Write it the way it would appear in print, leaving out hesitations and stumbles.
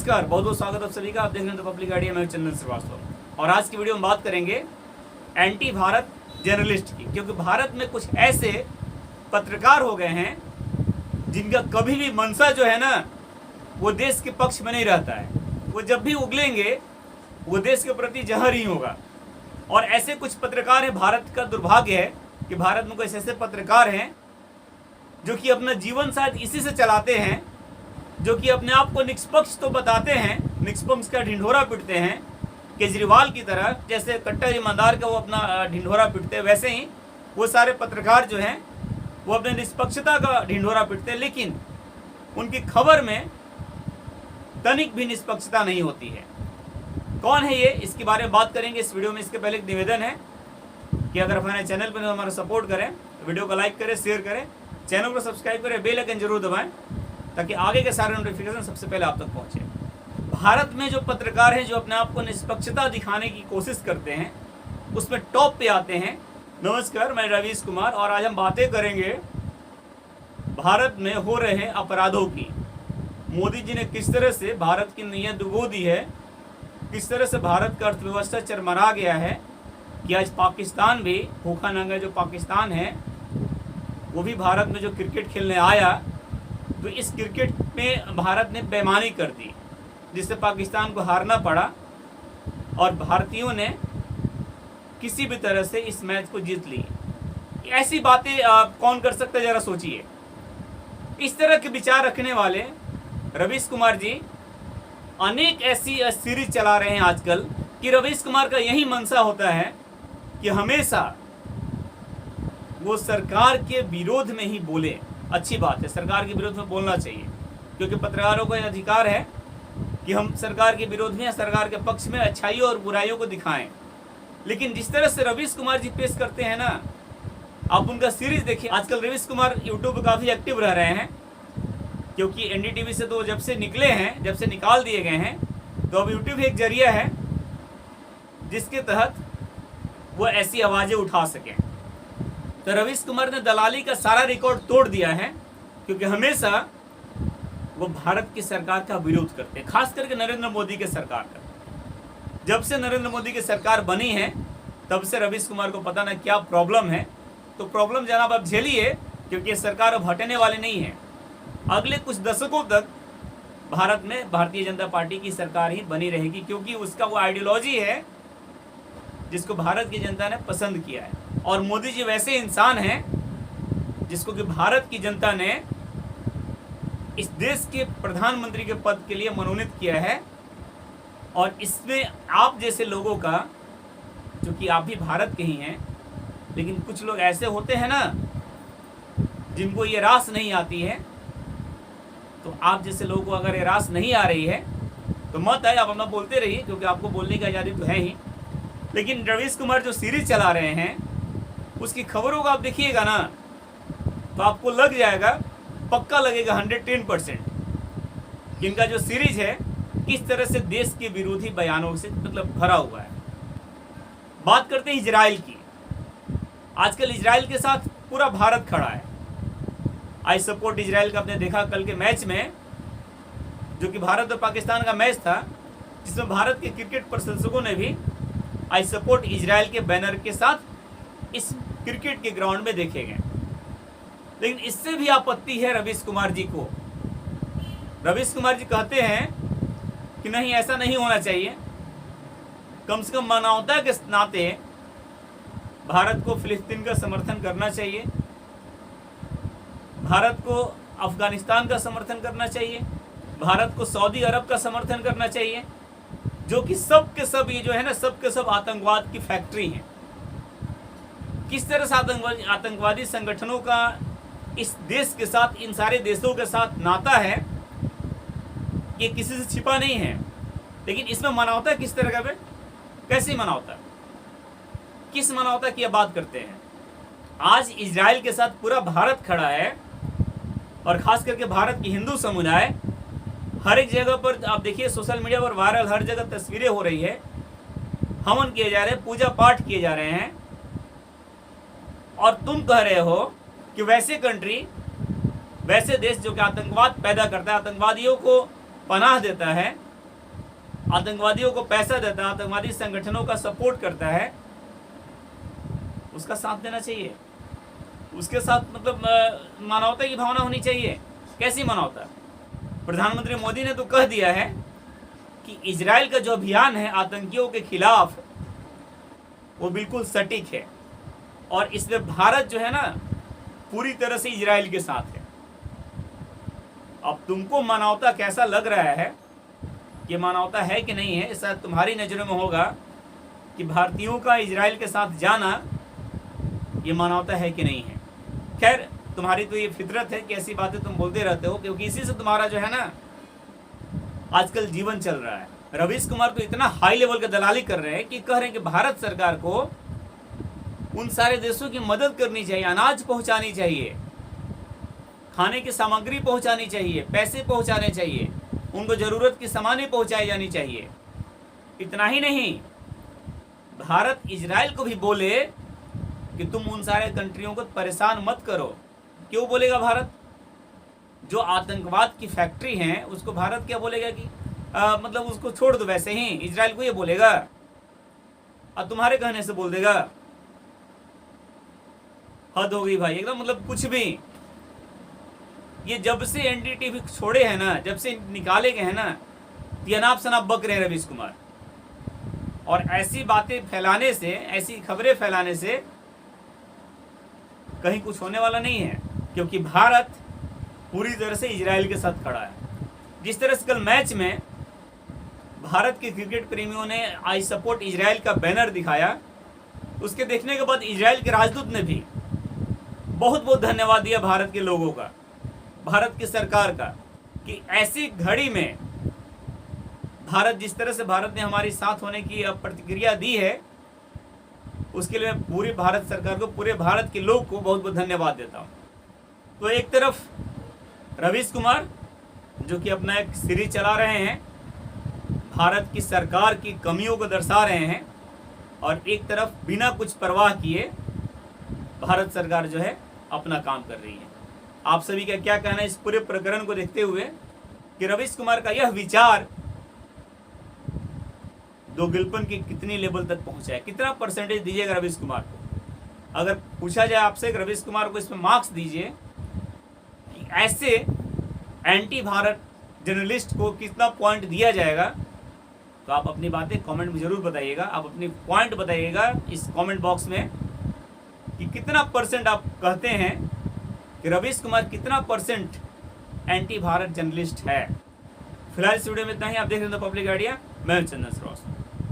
नमस्कार, बहुत बहुत स्वागत आप सभी का। आप देख रहे हैं द पब्लिक आइडिया। मैं चंदन श्रीवास्तव और आज की वीडियो में बात करेंगे एंटी भारत जर्नलिस्ट की, क्योंकि भारत में कुछ ऐसे पत्रकार हो गए हैं जिनका कभी भी मंशा जो है ना वो देश के पक्ष में नहीं रहता है। वो जब भी उगलेंगे वो देश के प्रति जहर ही होगा। और ऐसे कुछ पत्रकार हैं, भारत का दुर्भाग्य है कि भारत में कुछ ऐसे पत्रकार हैं जो कि अपना जीवन शायद इसी से चलाते हैं, जो कि अपने आप को निष्पक्ष तो बताते हैं, निष्पक्ष का ढिंढोरा पीटते हैं केजरीवाल की तरह। जैसे कट्टर ईमानदार का वो अपना ढिंढोरा पीटते हैं, वैसे ही वो सारे पत्रकार जो हैं वो अपने निष्पक्षता का ढिंढोरा पीटते हैं, लेकिन उनकी खबर में तनिक भी निष्पक्षता नहीं होती है। कौन है ये, इसके बारे में बात करेंगे इस वीडियो में। इसके पहले एक निवेदन है कि अगर हमारे चैनल पर हमारा सपोर्ट करें, वीडियो को लाइक करें, शेयर करें, चैनल को सब्सक्राइब करें, बेल आइकन जरूर दबाएं ताकि आगे के सारे नोटिफिकेशन सबसे पहले आप तक पहुंचे। भारत में जो पत्रकार हैं जो अपने आप को निष्पक्षता दिखाने की कोशिश करते हैं उसमें टॉप पे आते हैं। नमस्कार, मैं रवीश कुमार और आज हम बातें करेंगे भारत में हो रहे अपराधों की। मोदी जी ने किस तरह से भारत की नीयत डुबो दी है, किस तरह से भारत का अर्थव्यवस्था चरमरा गया है कि आज पाकिस्तान भी, भूखा नंगा जो पाकिस्तान है वो भी भारत में जो क्रिकेट खेलने आया तो इस क्रिकेट में भारत ने बेईमानी कर दी जिससे पाकिस्तान को हारना पड़ा और भारतीयों ने किसी भी तरह से इस मैच को जीत ली। ऐसी बातें कौन कर सकता है, जरा सोचिए। इस तरह के विचार रखने वाले रवीश कुमार जी अनेक ऐसी सीरीज चला रहे हैं आजकल कि रवीश कुमार का यही मंशा होता है कि हमेशा वो सरकार के विरोध में ही बोले। अच्छी बात है, सरकार के विरोध में बोलना चाहिए, क्योंकि पत्रकारों का अधिकार है कि हम सरकार के विरोध में या सरकार के पक्ष में अच्छाइयों और बुराइयों को दिखाएं। लेकिन जिस तरह से रवीश कुमार जी पेश करते हैं ना, आप उनका सीरीज देखिए। आजकल रवीश कुमार यूट्यूब पर काफ़ी एक्टिव रह रहे हैं, क्योंकि एनडीटीवी से तो जब से निकले हैं, जब से निकाल दिए गए हैं, तो अब यूट्यूब एक जरिया है जिसके तहत वो ऐसी आवाज़ें उठा सकें। तो रवीश कुमार ने दलाली का सारा रिकॉर्ड तोड़ दिया है, क्योंकि हमेशा वो भारत की सरकार का विरोध करते हैं, खास करके नरेंद्र मोदी के सरकार का। जब से नरेंद्र मोदी की सरकार बनी है तब से रवीश कुमार को पता ना क्या प्रॉब्लम है। तो प्रॉब्लम जनाब आप झेलिए, क्योंकि ये सरकार अब हटने वाली नहीं है। अगले कुछ दशकों तक भारत में भारतीय जनता पार्टी की सरकार ही बनी रहेगी, क्योंकि उसका वो आइडियोलॉजी है जिसको भारत की जनता ने पसंद किया है। और मोदी जी वैसे इंसान हैं जिसको कि भारत की जनता ने इस देश के प्रधानमंत्री के पद के लिए मनोनीत किया है। और इसमें आप जैसे लोगों का, जो कि आप भी भारत के ही हैं, लेकिन कुछ लोग ऐसे होते हैं ना जिनको ये रास नहीं आती है, तो आप जैसे लोगों को अगर ये रास नहीं आ रही है तो मत आए, आप अपना बोलते रहिए, क्योंकि आपको बोलने की आज़ादी तो है ही। लेकिन रवीश कुमार जो सीरीज चला रहे हैं उसकी खबरों को आप देखिएगा ना तो आपको लग जाएगा, पक्का लगेगा 110% इनका जो सीरीज है किस तरह से देश के विरोधी बयानों से मतलब भरा हुआ है। बात करते हैं इजराइल की। आजकल इजराइल के साथ पूरा भारत खड़ा है। आई सपोर्ट इजराइल का आपने देखा कल के मैच में, जो कि भारत और पाकिस्तान का मैच था, जिसमें भारत के क्रिकेट प्रशंसकों ने भी आई सपोर्ट इजराइल के बैनर के साथ इस क्रिकेट के ग्राउंड में देखे गए। लेकिन इससे भी आपत्ति है रवीश कुमार जी को। रवीश कुमार जी कहते हैं कि नहीं, ऐसा नहीं होना चाहिए। कम से कम मानवता के नाते भारत को फिलिस्तीन का समर्थन करना चाहिए, भारत को अफगानिस्तान का समर्थन करना चाहिए, भारत को सऊदी अरब का समर्थन करना चाहिए, जो कि सब के सब ये जो है ना, सब के सब आतंकवाद की फैक्ट्री हैं। किस तरह से आतंकवादी संगठनों का इस देश के साथ, इन सारे देशों के साथ नाता है, ये किसी से छिपा नहीं है। लेकिन इसमें मानवता किस तरह का, कैसी मानवता, किस मानवता की बात करते हैं। आज इजराइल के साथ पूरा भारत खड़ा है और खास करके भारत की हिंदू समुदाय हर एक जगह पर, आप देखिए सोशल मीडिया पर वायरल हर जगह तस्वीरें हो रही है, हवन किए जा रहे हैं, पूजा पाठ किए जा रहे हैं, और तुम कह रहे हो कि वैसे कंट्री, वैसे देश जो कि आतंकवाद पैदा करता है, आतंकवादियों को पनाह देता है, आतंकवादियों को पैसा देता है, आतंकवादी संगठनों का सपोर्ट करता है, उसका साथ देना चाहिए। उसके साथ मतलब मानवता की भावना होनी चाहिए। कैसी मानवता? प्रधानमंत्री मोदी ने तो कह दिया है कि इजराइल का जो अभियान है आतंकियों के खिलाफ वो बिल्कुल सटीक है और इसमें भारत जो है ना पूरी तरह से इजराइल के साथ है। अब तुमको मानवता कैसा लग रहा है, ये मानवता है कि नहीं है, ऐसा तुम्हारी नज़रों में होगा कि भारतीयों का इजराइल के साथ जाना ये मानवता है कि नहीं है। खैर, तुम्हारी तो ये फितरत है कि ऐसी बातें तुम बोलते रहते हो, क्योंकि इसी से तुम्हारा जो है ना आजकल जीवन चल रहा है। रवीश कुमार तो इतना हाई लेवल का दलाली कर रहे हैं कि कह रहे हैं कि भारत सरकार को उन सारे देशों की मदद करनी चाहिए, अनाज पहुंचानी चाहिए, खाने की सामग्री पहुंचानी चाहिए, पैसे पहुंचाने चाहिए, उनको जरूरत की सामानें पहुंचाई जानी चाहिए। इतना ही नहीं, भारत इजराइल को भी बोले कि तुम उन सारे कंट्रियों को परेशान मत करो। क्यों बोलेगा भारत? जो आतंकवाद की फैक्ट्री है उसको भारत क्या बोलेगा कि मतलब उसको छोड़ दो, वैसे ही इजराइल को ये बोलेगा और तुम्हारे कहने से बोल देगा। हद हो गई भाई एकदम, मतलब कुछ भी। ये जब से एनडीटीवी छोड़े हैं ना, जब से निकाले गए हैं ना, ये अनाप शनाप बक रहे हैं रवीश कुमार। और ऐसी बातें फैलाने से, ऐसी खबरें फैलाने से कहीं कुछ होने वाला नहीं है, क्योंकि भारत पूरी तरह से इजराइल के साथ खड़ा है। जिस तरह से कल मैच में भारत के क्रिकेट प्रेमियों ने आई सपोर्ट इजराइल का बैनर दिखाया, उसके देखने के बाद इजराइल के राजदूत ने भी बहुत बहुत धन्यवाद दिया भारत के लोगों का, भारत की सरकार का, कि ऐसी घड़ी में भारत, जिस तरह से भारत ने हमारी साथ होने की प्रतिक्रिया दी है, उसके लिए मैं पूरी भारत सरकार को, पूरे भारत के लोग को बहुत बहुत धन्यवाद देता हूँ। तो एक तरफ रवीश कुमार जो कि अपना एक सीरीज चला रहे हैं, भारत की सरकार की कमियों को दर्शा रहे हैं, और एक तरफ बिना कुछ परवाह किए भारत सरकार जो है अपना काम कर रही है। आप सभी का क्या कहना है इस पूरे प्रकरण को देखते हुए कि रवीश कुमार का यह विचार दोगलपन की कितनी लेवल तक पहुंचा है? कितना परसेंटेज दीजिएगा रवीश कुमार को? अगर पूछा जाए आपसे कि रवीश कुमार को इसमें मार्क्स दीजिए कि ऐसे एंटी भारत जर्नलिस्ट को कितना पॉइंट दिया जाएगा, तो आप अपनी बातें कमेंट में जरूर बताइएगा। आप अपनी पॉइंट बताइएगा इस कमेंट बॉक्स में कि कितना परसेंट आप कहते हैं कि रवीश कुमार कितना परसेंट एंटी भारत जर्नलिस्ट है। फिलहाल इस वीडियो में इतना ही। आप देख रहे हैं द पब्लिक आइडिया, मैं चंदन श्रीवास्तव।